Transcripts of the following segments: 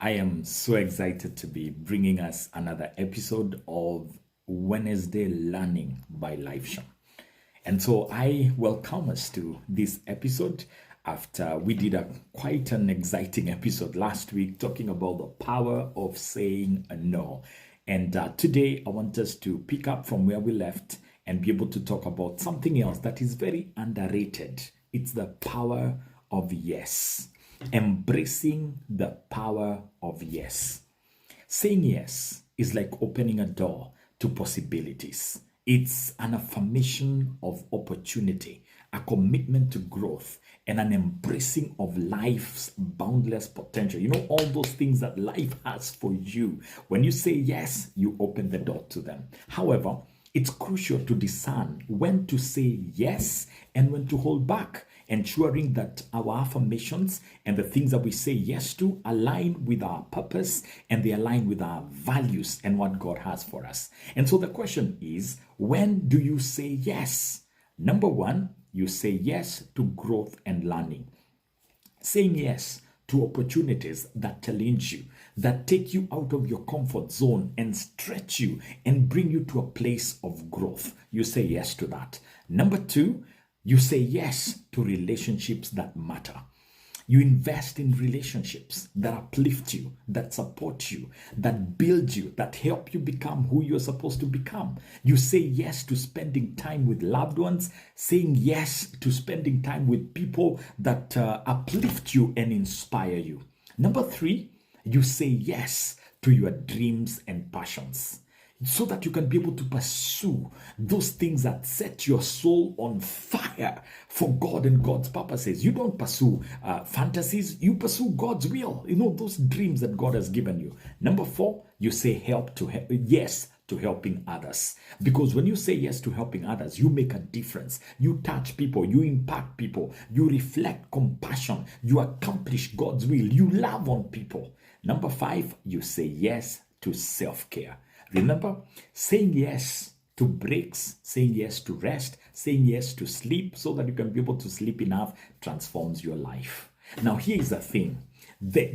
I am so excited to be bringing us another episode of Wednesday Learning by Life. And so I welcome us to this episode after we did quite an exciting episode last week talking about the power of saying no. And today I want us to pick up from where we left and be able to talk about something else that is very underrated. It's the power of yes. Embracing the power of yes. Saying yes is like opening a door to possibilities. It's an affirmation of opportunity, a commitment to growth, and an embracing of life's boundless potential. You know, all those things that life has for you. When you say yes, you open the door to them. However, it's crucial to discern when to say yes and when to hold back, ensuring that our affirmations and the things that we say yes to align with our purpose and they align with our values and what God has for us. And so the question is, when do you say yes? Number one, you say yes to growth and learning. Saying yes to opportunities that challenge you, that take you out of your comfort zone and stretch you and bring you to a place of growth. You say yes to that. Number two, you say yes to relationships that matter. You invest in relationships that uplift you, that support you, that build you, that help you become who you're supposed to become. You say yes to spending time with loved ones, saying yes to spending time with people that uplift you and inspire you. Number three, you say yes to your dreams and passions, so that you can be able to pursue those things that set your soul on fire for God and God's purposes. You don't pursue fantasies, you pursue God's will. You know, those dreams that God has given you. Number four, you say yes to helping others. Because when you say yes to helping others, you make a difference. You touch people, you impact people, you reflect compassion, you accomplish God's will, you love on people. Number five, you say yes to self-care. Remember, saying yes to breaks, saying yes to rest, saying yes to sleep so that you can be able to sleep enough transforms your life. Now, here is the thing. There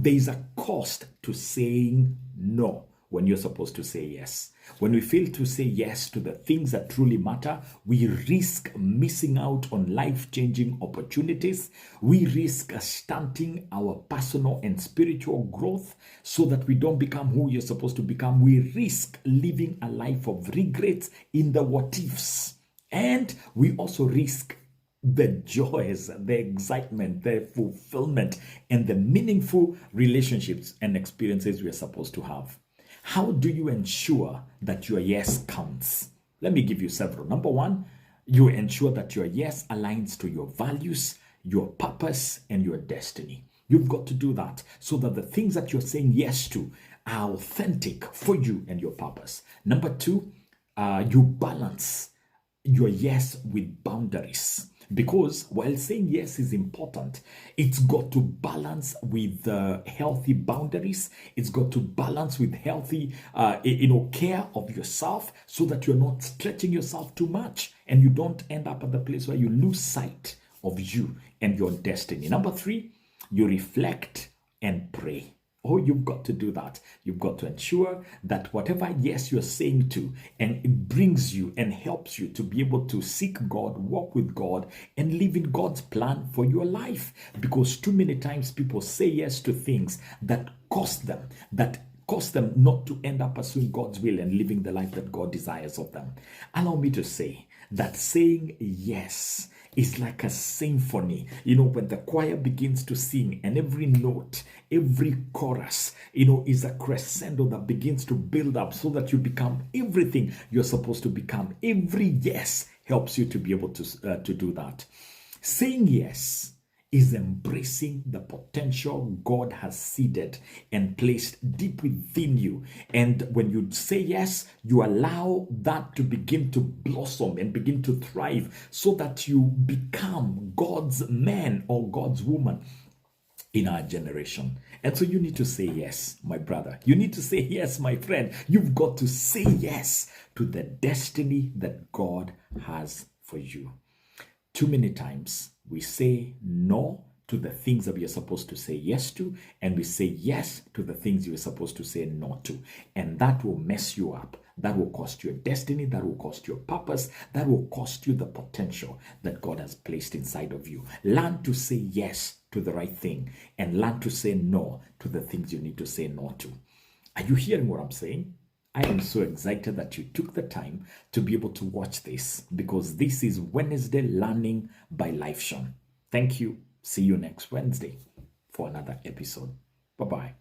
is a cost to saying no when you're supposed to say yes. When we fail to say yes to the things that truly matter, we risk missing out on life-changing opportunities. We risk stunting our personal and spiritual growth so that we don't become who you're supposed to become. We risk living a life of regrets in the what-ifs. And we also risk the joys, the excitement, the fulfillment, and the meaningful relationships and experiences we're supposed to have. How do you ensure that your yes counts? Let me give you several. Number one, you ensure that your yes aligns to your values, your purpose, and your destiny. You've got to do that so that the things that you're saying yes to are authentic for you and your purpose. Number two, you balance your yes with boundaries. Because while saying yes is important, it's got to balance with healthy boundaries. It's got to balance with healthy, care of yourself so that you're not stretching yourself too much and you don't end up at the place where you lose sight of you and your destiny. Number three, you reflect and pray. Oh, you've got to do that. You've got to ensure that whatever yes you're saying to, and it brings you and helps you to be able to seek God, walk with God, and live in God's plan for your life. Because too many times people say yes to things that cost them not to end up pursuing God's will and living the life that God desires of them. Allow me to say that saying yes is like a symphony. You know, when the choir begins to sing and every note, every chorus, is a crescendo that begins to build up so that you become everything you're supposed to become. Every yes helps you to be able to do that. Saying yes is embracing the potential God has seeded and placed deep within you. And when you say yes, you allow that to begin to blossom and begin to thrive so that you become God's man or God's woman in our generation. And so you need to say yes, my brother. You need to say yes, my friend. You've got to say yes to the destiny that God has for you. Too many times we say no to the things that we are supposed to say yes to, and we say yes to the things you are supposed to say no to. And that will mess you up. That will cost your destiny. That will cost your purpose. That will cost you the potential that God has placed inside of you. Learn to say yes to the right thing and learn to say no to the things you need to say no to. Are you hearing what I'm saying? I am so excited that you took the time to be able to watch this, because this is Wednesday Learning by Life Sean. Thank you. See you next Wednesday for another episode. Bye-bye.